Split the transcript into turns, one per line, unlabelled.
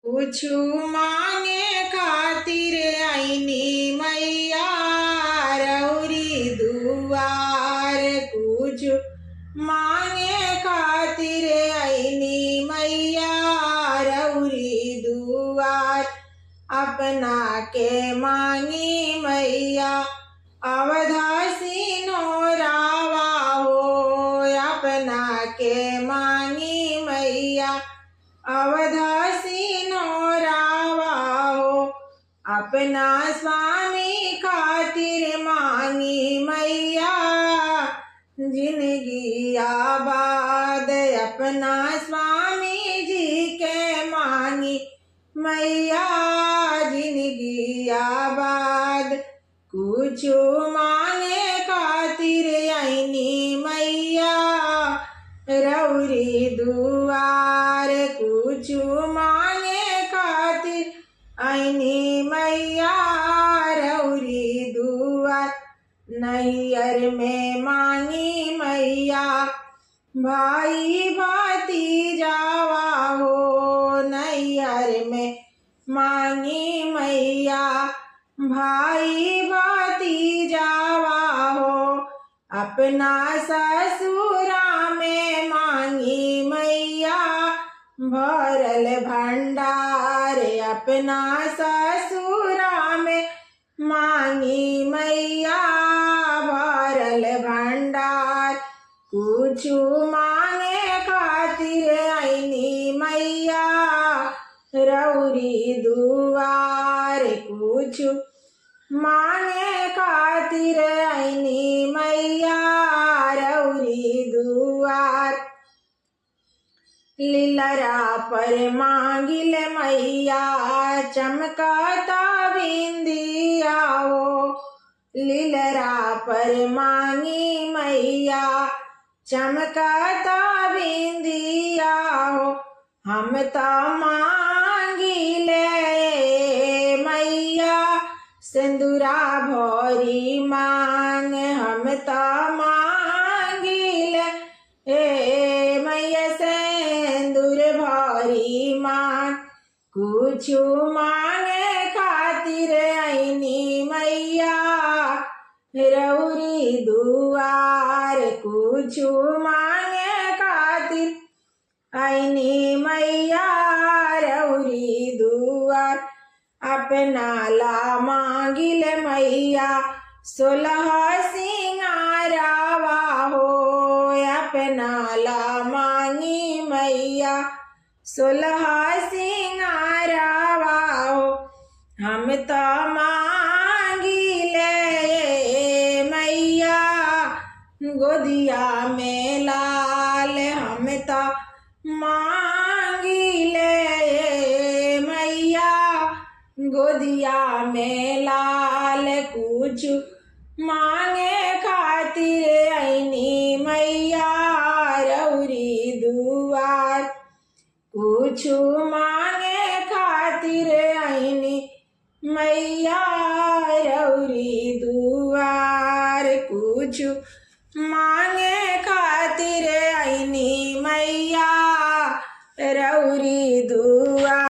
कुछु मांगे खातिर आईनी मैया रउरी दुआर। कुछु मांगे खातिर आईनी मैया रउरी दुआर। अपना के मांगी मैया अवधासी नोरावा हो। अपना के मांगी मैया अवधासी नोरावा हो। अपना स्वामी खातिर मांगी मैया जिंदगी आबाद। अपना स्वामी जी के मांगी मैया जिंदगी आबाद। कुछु मांगे खातिर आईनी मैया रउरी दुआर। कुछु मांगे खातिर आईनी मैया रउरी दुआर। नैयर में मांगी मैया भाई भतीजावा हो। नैयर में मांगी मैया भाई भतीजावा हो। अपना ससुरा में मांगी मैया भरल भंडार। अपना ससुरा में मांगी मैया भरल भंडार। कुछु मांगे खातिर आईनी मैया रउरी दुआर। कुछु मांगे खातिर आईनी मैया रउरी दुआर। लीलरा पर मांगिल मैया चमकता बिंदिया हो। लीलरा पर मांगी मैया चमकता बिंदिया हो। हम तो मांगिले मैया सिंदूरा भरी मांग। हम तो मांगिले मैया सिंदूर भरी मांग। कुछु मांगे खातिर आईनी मैया रउरी दुआर। कुछु मांगे खातिर आईनी मैया रउरी दुआर। अपना ला मांगिल मैया 16 सिंगारावा हो। अपना ला मांगी मैया 16 सिंगारावा हो। हम तो मांगिले मैया गोदिया में लाल। हम तो मांगिले मैया गोदिया में लाल। कुछु मांगे खातिर आईनी मैया रउरी दुआर। कुछु मांगे खातिर आईनी मैया रउरी दुआर। कुछु मांगे खातिर आईनी मैया रउरी दुआर।